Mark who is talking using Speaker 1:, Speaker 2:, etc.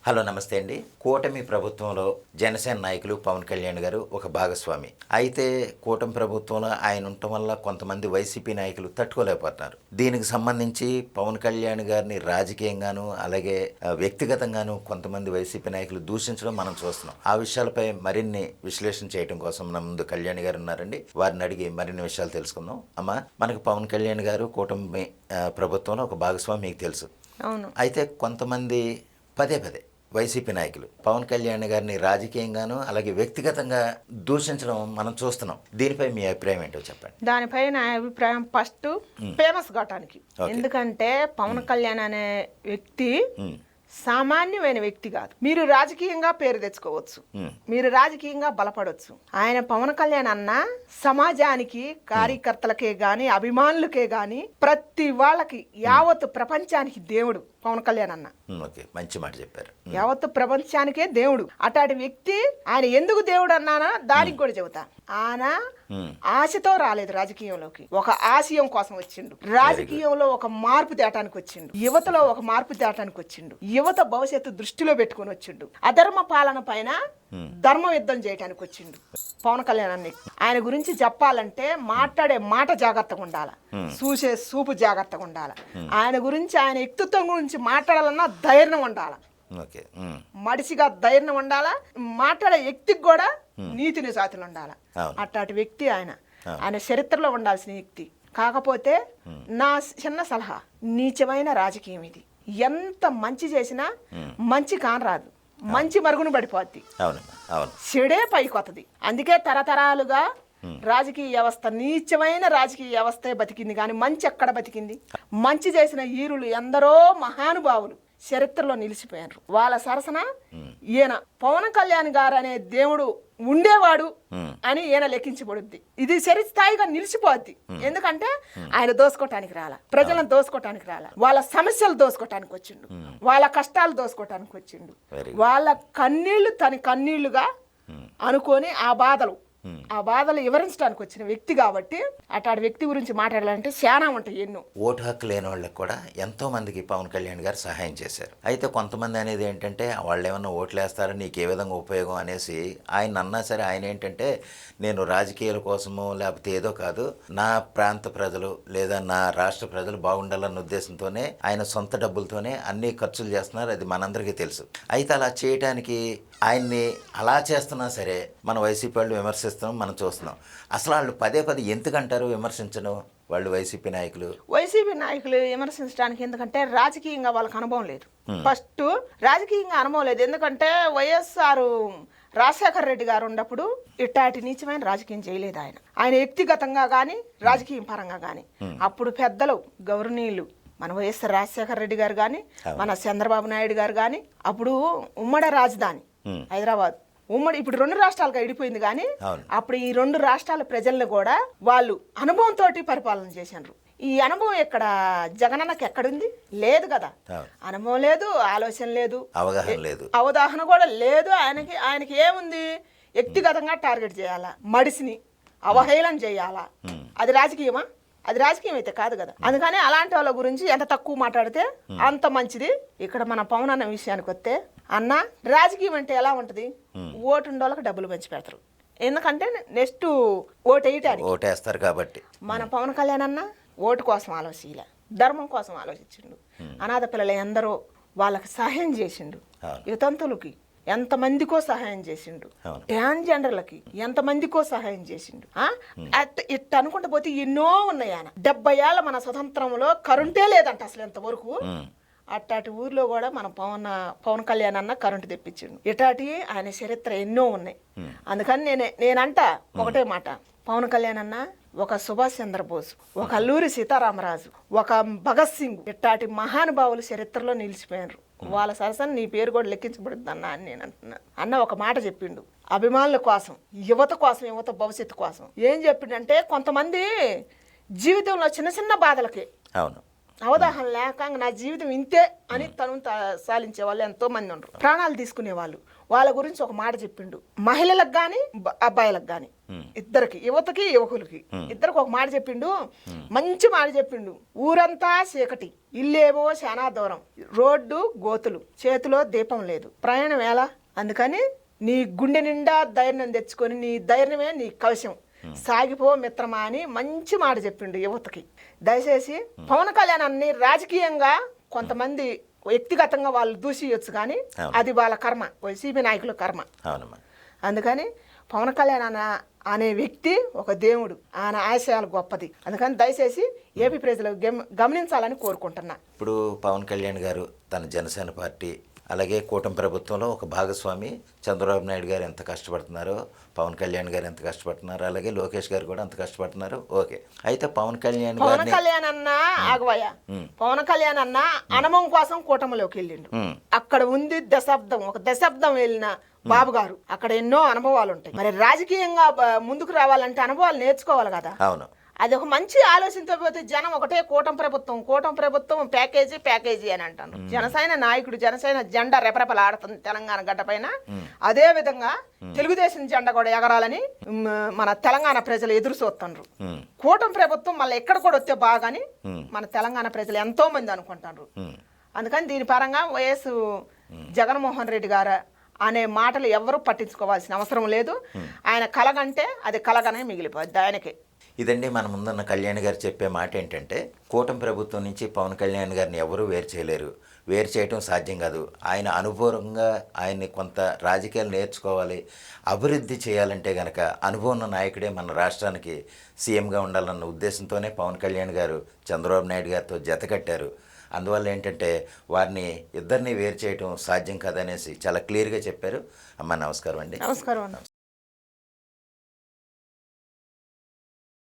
Speaker 1: Hello నమస్తే అండి. కూటమి ప్రభుత్వంలో జనసేన నాయకులు పవన్ కళ్యాణ్ గారు ఒక భాగస్వామి. అయితే కూటమి ప్రభుత్వంలో ఆయన ఉండటం వల్ల కొంతమంది వైసీపీ నాయకులు తట్టుకోలేకపోతున్నారు. దీనికి సంబంధించి పవన్ కళ్యాణ్ గారిని రాజకీయంగాను అలాగే వ్యక్తిగతంగాను కొంతమంది వైసీపీ నాయకులు దూషించడం మనం చూస్తున్నాం. ఆ విషయాలపై మరిన్ని విశ్లేషణ చేయడం కోసం మన ముందు కళ్యాణ్ గారు ఉన్నారండి. వారిని అడిగి మరిన్ని విషయాలు తెలుసుకుందాం. అమ్మా, మనకు పవన్ కళ్యాణ్ గారు కూటమి ప్రభుత్వంలో ఒక భాగస్వామి మీకు తెలుసు.
Speaker 2: అవును.
Speaker 1: అయితే కొంతమంది పదే వైసీపీ నాయకులు పవన్ కళ్యాణ్ గారిని రాజకీయంగాను అలాగే వ్యక్తిగతంగా దూషించడం మనం చూస్తున్నాం. దీనిపై మీ అభిప్రాయం ఏంటో చెప్పండి.
Speaker 2: దానిపై నా అభిప్రాయం ఫస్ట్ ఫేమస్ కావటానికి. ఎందుకంటే పవన్ కళ్యాణ్ అనే వ్యక్తి సామాన్యమైన వ్యక్తి కాదు. మీరు రాజకీయంగా పేరు తెచ్చుకోవచ్చు, మీరు రాజకీయంగా బలపడవచ్చు. ఆయన పవన్ కళ్యాణ్ అన్న సమాజానికి, కార్యకర్తలకే గాని అభిమానులకే గాని ప్రతి వాళ్ళకి యావత్ ప్రపంచానికి దేవుడు పవన్ కళ్యాణ్ అన్న.
Speaker 1: మంచి మాట చెప్పారు.
Speaker 2: యావత్ ప్రపంచానికే దేవుడు. అటాటి వ్యక్తి ఆయన ఎందుకు దేవుడు అన్నానా దానికి కూడా చెబుతా. ఆయన ఆశతో రాలేదు రాజకీయంలోకి, ఒక ఆశయం కోసం వచ్చిండు. రాజకీయంలో ఒక మార్పు తేటానికి వచ్చిండు, యువతలో ఒక మార్పు తేటానికి వచ్చిండు, యువత భవిష్యత్తు దృష్టిలో పెట్టుకుని వచ్చిండు. అధర్మ పాలన పైన ధర్మ యుద్ధం చేయడానికి వచ్చిండు పవన్ కళ్యాణ్ అన్ని. ఆయన గురించి చెప్పాలంటే మాట్లాడే మాట జాగ్రత్తగా ఉండాలి, చూసే చూపు జాగ్రత్తగా ఉండాలి. ఆయన గురించి, ఆయన వ్యక్తిత్వం గురించి మాట్లాడాలన్నా ధైర్యం ఉండాలి, మడిసిగా ధైర్యం ఉండాలా. మాట్లాడే వ్యక్తికి కూడా నీతి నిజాతులు ఉండాలి. అట్లాంటి వ్యక్తి ఆయన. ఆయన చరిత్రలో ఉండాల్సిన వ్యక్తి. కాకపోతే నా చిన్న సలహా, నీచమైన రాజకీయం ఇది. ఎంత మంచి చేసినా మంచి కానరాదు, మంచి మరుగున పడిపోద్ది, చెడే పైకొత్తది. అందుకే తరతరాలుగా రాజకీయ వ్యవస్థ, నీచమైన రాజకీయ వ్యవస్థే బతికింది కానీ మంచి ఎక్కడ బతికింది? మంచి చేసిన ఈరులు ఎందరో మహానుభావులు చరిత్రలో నిలిచిపోయారు. వాళ్ళ సరసన ఈయన పవన్ కళ్యాణ్ గారు అనే దేవుడు ఉండేవాడు అని ఈయన లెక్కించబడుద్ది. ఇది చరిత్రాయిగా నిలిచిపోద్ది. ఎందుకంటే ఆయన దోసుకోవటానికి రాలా, ప్రజలను దోసుకోవటానికి రాలా, వాళ్ళ సమస్యలు దోసుకోవటానికి వచ్చిండు, వాళ్ళ కష్టాలు దోసుకోవటానికి వచ్చిండు. వాళ్ళ కన్నీళ్లు తన కన్నీళ్లుగా అనుకొని ఆ బాధలు వివరించడానికి వచ్చిన వ్యక్తి కాబట్టి అట్లాంటి వ్యక్తి గురించి మాట్లాడాలంటే చాలా ఉంటాయి ఎన్నో.
Speaker 1: ఓటు హక్కు లేని వాళ్ళకి కూడా ఎంతో మందికి పవన్ కళ్యాణ్ గారు సహాయం చేశారు. అయితే కొంతమంది అనేది ఏంటంటే వాళ్ళు ఏమన్నా ఓట్లు వేస్తారో నీకు ఏ విధంగా ఉపయోగం అనేసి ఆయన అన్నా సరే, ఆయన ఏంటంటే నేను రాజకీయాల కోసమో లేకపోతే ఏదో కాదు, నా ప్రాంత ప్రజలు లేదా నా రాష్ట్ర ప్రజలు బాగుండాలన్న ఉద్దేశంతోనే ఆయన సొంత డబ్బులతోనే అన్ని ఖర్చులు చేస్తున్నారు. అది మనందరికీ తెలుసు. అయితే అలా చేయటానికి ఆయన్ని అలా చేస్తున్నా సరే మన వైసీపీ వాళ్ళు విమర్శిస్తాం, మనం చూస్తున్నాం. అసలు వాళ్ళు పదే ఎందుకంటారు విమర్శించడం? వాళ్ళు వైసీపీ నాయకులు
Speaker 2: విమర్శించడానికి ఎందుకంటే రాజకీయంగా వాళ్ళకి అనుభవం లేదు. ఫస్ట్ రాజకీయంగా అనుభవం లేదు. ఎందుకంటే వైఎస్ఆర్ రాజశేఖర రెడ్డి గారు ఉన్నప్పుడు ఇట్లాంటి నీచమైన రాజకీయం చేయలేదు ఆయన వ్యక్తిగతంగా కానీ రాజకీయం పరంగా కానీ. అప్పుడు పెద్దలు గౌరవనీయులు మన వైఎస్ఆర్ రాజశేఖర రెడ్డి గారు కానీ, మన చంద్రబాబు నాయుడు గారు కానీ, అప్పుడు ఉమ్మడి రాజధాని హైదరాబాద్ ఉమ్మడి, ఇప్పుడు 2 రాష్ట్రాలుగా విడిపోయింది కానీ అప్పుడు ఈ 2 రాష్ట్రాల ప్రజలను కూడా వాళ్ళు అనుభవంతో పరిపాలన చేశారు. ఈ అనుభవం ఎక్కడ జగనన్నకి ఎక్కడుంది? లేదు కదా. అనుభవం లేదు, ఆలోచన లేదు, అవగాహన కూడా లేదు. ఆయనకి ఏముంది? వ్యక్తిగతంగా టార్గెట్ చేయాలా, మడిసిని అవహేళన చేయాలా. అది రాజకీయమా? అది రాజకీయం అయితే కాదు కదా. అందుకని అలాంటి వాళ్ళ గురించి ఎంత తక్కువ మాట్లాడితే అంత మంచిది. ఇక్కడ మన పవన్ అన్న విషయానికి వస్తే, అన్న రాజకీయం అంటే ఎలా ఉంటది? ఓటు ఉండోళ్ళకి డబ్బులు పంచి పెడతారు. ఎందుకంటే నెక్స్ట్ ఓటు వేయటానికి
Speaker 1: కాబట్టి. మన
Speaker 2: పవన్ కళ్యాణ్ అన్న ఓటు కోసం ఆలోచించలే, ధర్మం కోసం ఆలోచించిండు. అనాథ పిల్లలు ఎందరో వాళ్ళకి సహాయం చేసిండు, వితంతులకి ఎంతమందికో సహాయం చేసిండు, ట్రాన్స్జెండర్లకి ఎంతమందికో సహాయం చేసిండు. ఇట్ట అనుకుంటూ పోతే ఎన్నో ఉన్నాయి. ఆయన 70 ఏళ్ళ మన స్వతంత్రంలో కరెంటే లేదంట అసలు ఎంతవరకు. అట్టాటి ఊర్లో కూడా మన పవన్ కళ్యాణ్ అన్న కరెంటు తెప్పించిండు. ఇటాటి ఆయన చరిత్ర ఎన్నో ఉన్నాయి. అందుకని నేనంట ఒకటే మాట, పవన్ కళ్యాణ్ అన్న ఒక సుభాష్ చంద్రబోస్, ఒక అల్లూరి సీతారామరాజు, ఒక భగత్ సింగ్ ఇట్టాటి మహానుభావులు చరిత్రలో నిలిచిపోయారు. వాళ్ళ సరసన నీ పేరు కూడా లెక్కించబడుద్ది అన్న అని నేను అంటున్నా. అన్న ఒక మాట చెప్పిండు, అభిమానుల కోసం, యువత కోసం, యువత భవిష్యత్తు కోసం. ఏం చెప్పిండంటే, కొంతమంది జీవితంలో చిన్న చిన్న బాధలకి అవగాహన లేక నా జీవితం ఇంతే అని తను సాలించే వాళ్ళు ఎంతో మంది ఉండరు. ప్రాణాలు తీసుకునే వాళ్ళు. వాళ్ళ గురించి ఒక మాట చెప్పిండు. మహిళలకు కానీ అబ్బాయిలకు కానీ ఇద్దరికి, యువతకి యువకులకి ఇద్దరికి ఒక మాట చెప్పిండు. మంచి మాట చెప్పిండు. ఊరంతా చీకటి, ఇల్లేమో చాలా దూరం, రోడ్డు గోతులు, చేతిలో దీపం లేదు, ప్రయాణం ఎలా? అందుకని నీ గుండె నిండా ధైర్యం తెచ్చుకొని నీ ధైర్యమే నీ కవశం, సాగిపో మిత్రమా అని మంచి మాట చెప్పిండు యువతకి. దయచేసి పవన్ కళ్యాణ్ అన్ని రాజకీయంగా కొంతమంది వ్యక్తిగతంగా వాళ్ళు దూషియొచ్చు, కానీ అది వాళ్ళ కర్మ, వైసీపీ నాయకుల కర్మ. అందుకని పవన్ కళ్యాణ్ అనే వ్యక్తి ఒక దేవుడు, ఆయన ఆశయాలు గొప్పది. అందుకని దయచేసి ఏపీ ప్రజలు గమనించాలని కోరుకుంటున్నా.
Speaker 1: ఇప్పుడు పవన్ కళ్యాణ్ గారు తన జనసేన పార్టీ అలాగే కూటమి ప్రభుత్వంలో ఒక భాగస్వామి. చంద్రబాబు నాయుడు గారు ఎంత కష్టపడుతున్నారో, పవన్ కళ్యాణ్ గారు ఎంత కష్టపడుతున్నారు, అలాగే లోకేష్ గారు కూడా అంత కష్టపడుతున్నారు. ఓకే, అయితే పవన్ కళ్యాణ్
Speaker 2: అన్న ఆగవయ్య, పవన్ కళ్యాణ్ అన్న అనుభవం కోసం కూటమిలోకి వెళ్ళిండు. అక్కడ ఉంది ఒక దశాబ్దం వెళ్ళిన బాబు గారు, అక్కడ ఎన్నో అనుభవాలు ఉంటాయి. మరి రాజకీయంగా ముందుకు రావాలంటే అనుభవాలు నేర్చుకోవాలి కదా.
Speaker 1: అవును,
Speaker 2: అది ఒక మంచి ఆలోచనతో పోతే జనం ఒకటే కూటమి ప్రభుత్వం ప్యాకేజీ అని అంటాను. జనసేన నాయకుడు, జనసేన జెండా రెపరెపలాడుతుంది తెలంగాణ గడ్డ పైన. అదే విధంగా తెలుగుదేశం జెండా కూడా ఎగరాలని మన తెలంగాణ ప్రజలు ఎదురు చూస్తున్నారు. కూటమి ప్రభుత్వం మళ్ళీ ఎక్కడ కూడా వస్తే బాగాని మన తెలంగాణ ప్రజలు ఎంతో మంది అనుకుంటారు. అందుకని దీని పరంగా వైఎస్ జగన్మోహన్ రెడ్డి గారు అనే మాటలు ఎవరు పట్టించుకోవాల్సిన అవసరం లేదు. ఆయన కలగంటే అది కలగనే మిగిలిపోద్ది ఆయనకి.
Speaker 1: ఇదండి మన ముందున్న కళ్యాణ్ గారు చెప్పే మాట ఏంటంటే, కూటమి ప్రభుత్వం నుంచి పవన్ కళ్యాణ్ గారిని ఎవరూ వేరు చేయలేరు, వేరు చేయటం సాధ్యం కాదు. ఆయన అనుభవంగా ఆయన్ని కొంత రాజకీయాలు నేర్చుకోవాలి, అభివృద్ధి చేయాలంటే గనక అనుభవం ఉన్న నాయకుడే మన రాష్ట్రానికి సీఎంగా ఉండాలన్న ఉద్దేశంతోనే పవన్ కళ్యాణ్ గారు చంద్రబాబు నాయుడు గారితో జతకట్టారు. అందువల్ల ఏంటంటే వారిని ఇద్దరిని వేరు చేయటం సాధ్యం కాదనేసి చాలా క్లియర్గా చెప్పారు. అమ్మ నమస్కారం అండి.
Speaker 2: నమస్కారం.